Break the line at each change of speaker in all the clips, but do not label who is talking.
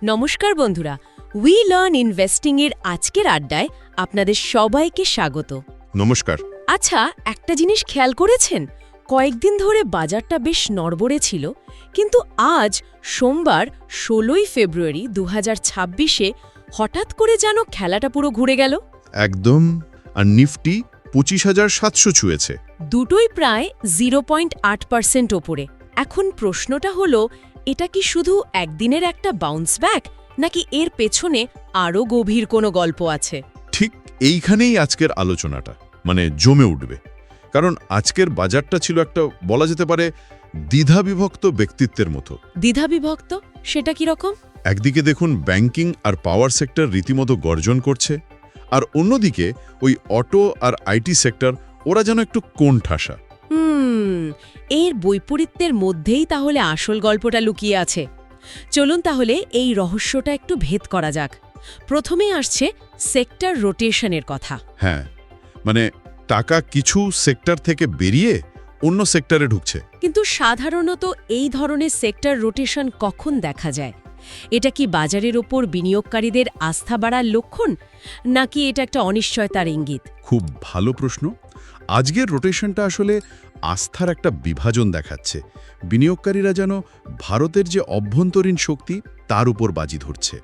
নমস্কার বন্ধুরা, we learn investing এর আজকের আড্ডায় আপনাদের সবাইকে স্বাগত।
নমস্কার।
আচ্ছা, একটা জিনিস খেয়াল করেছেন, কয়েকদিন ধরে বাজারটা বেশ নড়বড়ে ছিল, কিন্তু আজ সোমবার ১৬ই ফেব্রুয়ারি ২০২৬-এ হঠাৎ করে যেন খেলাটা পুরো ঘুরে গেল।
একদম। আর নিফটি ২৫,৭০০ ছুঁয়েছে।
দুটোই প্রায় 0.৮% ওপরে। এখন প্রশ্নটা হলো, এটা কি শুধু একদিনের একটা বাউন্স ব্যাক, নাকি এর পেছনে আরও গভীর কোনো গল্প আছে?
ঠিক এইখানেই আজকের আলোচনাটা জমে উঠবে। কারণ আজকের বাজারটা ছিল একটা, বলা যেতে পারে, দ্বিধাবিভক্ত ব্যক্তিত্বের মতো।
দ্বিধাবিভক্ত? সেটা কিরকম?
একদিকে দেখুন ব্যাংকিং আর পাওয়ার সেক্টর রীতিমতো গর্জন করছে, আর অন্যদিকে ওই অটো আর আইটি সেক্টর, ওরা যেন একটু কোণঠাসা।
এর বৈপরীত্যের মধ্যেই তাহলে আসল গল্পটা লুকিয়ে আছে। চলুন তাহলে এই রহস্যটা একটু ভেদ করা যাক। প্রথমেই আসছে সেক্টর রোটেশনের কথা।
হ্যাঁ, টাকা কিছু সেক্টর থেকে বেরিয়ে অন্য সেক্টরে ঢুকছে।
কিন্তু সাধারণত এই ধরনের সেক্টর রোটেশন কখন দেখা যায়? এটা কি বাজারের ওপর বিনিয়োগকারীদের আস্থা বাড়ার লক্ষণ, নাকি এটা একটা অনিশ্চয়তার ইঙ্গিত?
খুব ভালো প্রশ্ন। আজকের রোটেশনটা আসলে আস্থার একটা বিভাজন দেখাচ্ছে। বিনিয়োগকারীরা যেন ভারতের যে অভ্যন্তরীণ শক্তি, তার উপর বাজি ধরছে।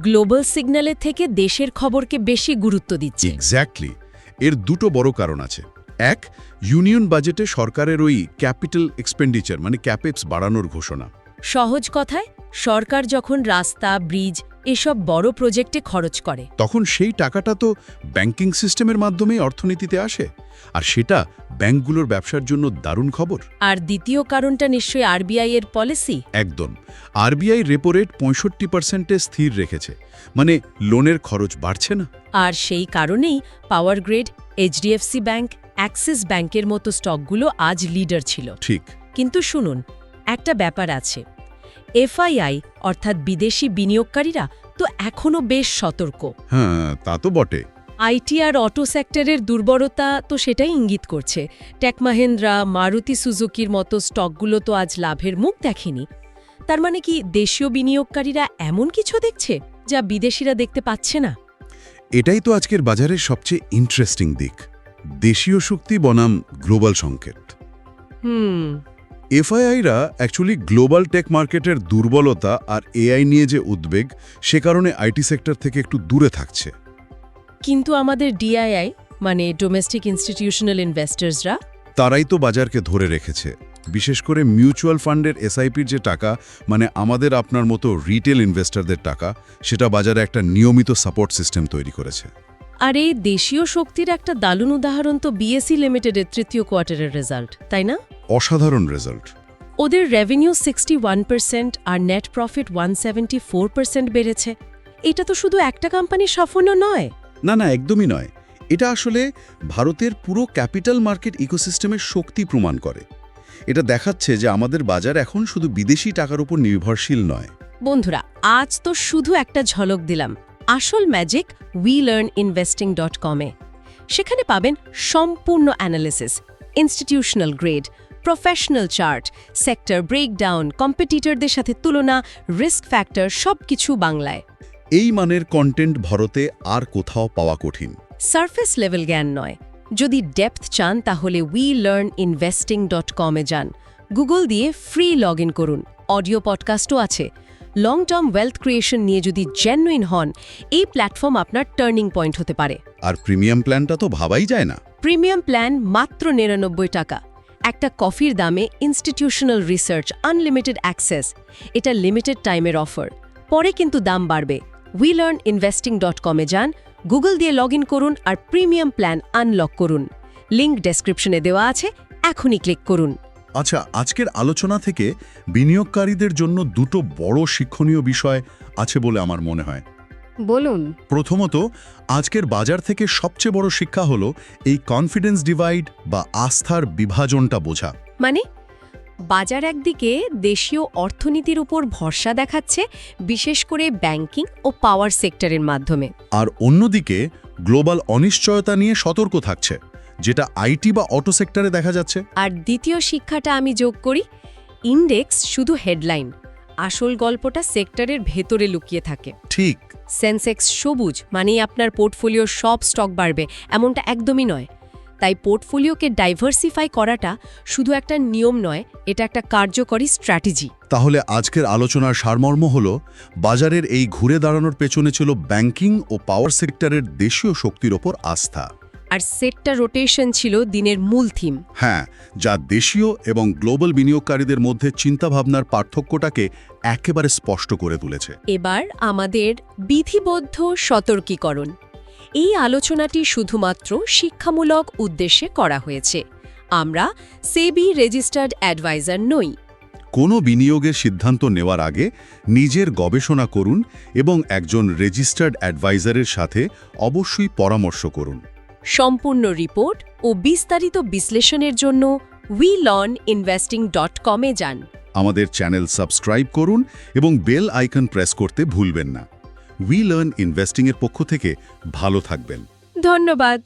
গ্লোবাল সিগন্যালের থেকে দেশের খবরকে বেশি গুরুত্ব দিচ্ছে।
এক্স্যাক্টলি। এর দুটো বড় কারণ আছে। এক, ইউনিয়ন বাজেটে সরকারের ওই ক্যাপিটাল এক্সপেন্ডিচার ক্যাপেক্স বাড়ানোর ঘোষণা।
সহজ কথায়, সরকার যখন রাস্তা, ব্রিজ এসব বড় প্রজেক্টে খরচ করে,
তখন সেই টাকাটা তো ব্যাংকিং সিস্টেমের মাধ্যমেই অর্থনীতিতে আসে, আর সেটা ব্যাংকগুলোর ব্যবসার জন্য দারুণ খবর।
আর দ্বিতীয় কারণটা নিশ্চয়ই আরবিআই এর পলিসি।
একদম। আরবিআই রেপো রেট ৬৫%-এ স্থির রেখেছে, লোনের খরচ বাড়ছে না।
আর সেই কারণেই power grid, HDFC bank, Axis ব্যাংকের মতো স্টকগুলো আজ লিডার ছিল।
ঠিক।
কিন্তু শুনুন, একটা ব্যাপার আছে। এফআইআই অর্থাৎ বিদেশি বিনিয়োগকারীরা তো এখনও বেশ সতর্ক।
হ্যাঁ, তা তো বটে।
আইটি আর অটো সেক্টরের দুর্বলতা তো সেটাই ইঙ্গিত করছে। টেক মাহিন্দ্রা, মারুতি সুজুকির মতো স্টকগুলো তো আজ লাভের মুখ দেখেনি। তার মানে কি দেশীয় বিনিয়োগকারীরা এমন কিছু দেখছে যা বিদেশিরা দেখতে পাচ্ছে না?
এটাই তো আজকের বাজারের সবচেয়ে ইন্টারেস্টিং দিক। দেশীয় শক্তি বনাম গ্লোবাল সংকেত। এফআইআইরা অ্যাকচুয়ালি গ্লোবাল টেক মার্কেটের দুর্বলতা আর এআই নিয়ে যে উদ্বেগ, সে কারণে আইটি সেক্টর থেকে একটু দূরে থাকছে।
কিন্তু আমাদের ডিআইআই ডোমেস্টিক ইনস্টিটিউশনাল ইনভেস্টর্সরা,
তারাই তো বাজারকে ধরে রেখেছে। বিশেষ করে মিউচুয়াল ফান্ডের এসআইপির যে টাকা, আমাদের আপনার মতো রিটেল ইনভেস্টরদের টাকা, সেটা বাজারে একটা নিয়মিত সাপোর্ট সিস্টেম তৈরি করেছে।
আর এই দেশীয় শক্তির একটা দারুণ উদাহরণ তো বিএসই লিমিটেডের তৃতীয় কোয়ার্টারের রেজাল্ট, তাই না?
অসাধারণ রেজাল্ট।
ওদের রেভিনিউ 61% আর নেট প্রফিট 174% বেড়েছে। এটা তো শুধু একটা কোম্পানির সাফল্য নয়।
না, একদমই নয়। এটা আসলে ভারতের পুরো ক্যাপিটাল মার্কেট ইকোসিস্টেমের শক্তি প্রমাণ করে। এটা দেখাচ্ছে যে আমাদের বাজার এখন শুধু বিদেশি টাকার উপর নির্ভরশীল নয়।
বন্ধুরা, আজ তো শুধু একটা ঝলক দিলাম। আসল ম্যাজিক WeLearnInvesting.com-এ। সেখানে পাবেন সম্পূর্ণ analysis, institutional grade, professional chart, sector breakdown, কম্পিটিটরদের সাথে তুলনা, রিস্ক ফ্যাক্টর, সবকিছু বাংলায়।
এই মানের কন্টেন্ট ভারতে আর কোথাও পাওয়া কঠিন।
সারফেস লেভেল জ্ঞান নয়। যদি ডেপথ চান তাহলে WeLearnInvesting.com-এ যান। গুগল দিয়ে ফ্রি লগ ইন করুন। অডিও পডকাস্টও আছে। লং টার্ম ওয়েলথ ক্রিয়েশন নিয়ে যদি জেনুইন হন, এই প্ল্যাটফর্ম আপনার টার্নিং পয়েন্ট হতে পারে।
আর প্রিমিয়াম প্ল্যানটা তো ভাবাই যায় না।
প্রিমিয়াম প্ল্যান মাত্র 99 টাকা। একটা কফির দামে ইনস্টিটিউশনাল রিসার্চ, আনলিমিটেড অ্যাক্সেস। এটা লিমিটেড টাইমের অফার, পরে কিন্তু দাম বাড়বে। WeLearnInvesting.com-এ যান, গুগল দিয়ে লগ ইন করুন আর প্রিমিয়াম প্ল্যান আনলক করুন। লিঙ্ক ডেসক্রিপশনে দেওয়া আছে, এখনই ক্লিক করুন।
আচ্ছা, আজকের আলোচনা থেকে বিনিয়োগকারীদের জন্য দুটো বড় শিক্ষণীয় বিষয় আছে বলে আমার মনে হয়।
বলুন।
প্রথমত, আজকের বাজার থেকে সবচেয়ে বড় শিক্ষা হলো এই কনফিডেন্স ডিভাইড বা আস্থার বিভাজনটা বোঝা।
বাজার একদিকে দেশীয় অর্থনীতির উপর ভরসা দেখাচ্ছে, বিশেষ করে ব্যাংকিং ও পাওয়ার সেক্টরের মাধ্যমে,
আর অন্যদিকে গ্লোবাল অনিশ্চয়তা নিয়ে সতর্ক থাকছে, যেটা আইটি বা অটো সেক্টরে দেখা যাচ্ছে।
আর দ্বিতীয় শিক্ষাটা আমি যোগ করি, ইন্ডেক্স শুধু হেডলাইন, আসল গল্পটা সেক্টরের ভেতরে লুকিয়ে থাকে।
ঠিক।
সেন্সেক্স সবুজ মানেই আপনার পোর্টফোলিওর সব স্টক বাড়বে এমনটা একদমই নয়। তাই পোর্টফোলিওকে ডাইভার্সিফাই করাটা শুধু একটা নিয়ম নয়, এটা একটা কার্যকরী স্ট্র্যাটেজি।
তাহলে আজকের আলোচনার সারমর্ম হল বাজারের এই ঘুরে দাঁড়ানোর পেছনে ছিল ব্যাংকিং ও পাওয়ার সেক্টরের দেশীয় শক্তির ওপর আস্থা।
আর সেক্টর রোটেশন ছিল দিনের মূল থিম।
হ্যাঁ, যা দেশীয় এবং গ্লোবাল বিনিয়োগকারীদের মধ্যে চিন্তাভাবনার পার্থক্যটাকে একেবারে স্পষ্ট করে তুলেছে।
এবার আমাদের বিধিবদ্ধ সতর্কীকরণ। এই আলোচনাটি শুধুমাত্র শিক্ষামূলক উদ্দেশ্যে করা হয়েছে। আমরা সেবি রেজিস্টার্ড অ্যাডভাইজার নই।
কোনো বিনিয়োগের সিদ্ধান্ত নেওয়ার আগে নিজের গবেষণা করুন এবং একজন রেজিস্টার্ড অ্যাডভাইজারের সাথে অবশ্যই পরামর্শ করুন।
সম্পূর্ণ রিপোর্ট ও বিস্তারিত বিশ্লেষণের জন্য WeLearnInvesting.com-এ যান।
আমাদের চ্যানেল সাবস্ক্রাইব করুন এবং বেল আইকন প্রেস করতে ভুলবেন না। উই লার্ন ইনভেস্টিংয়ের পক্ষ থেকে ভালো থাকবেন।
ধন্যবাদ।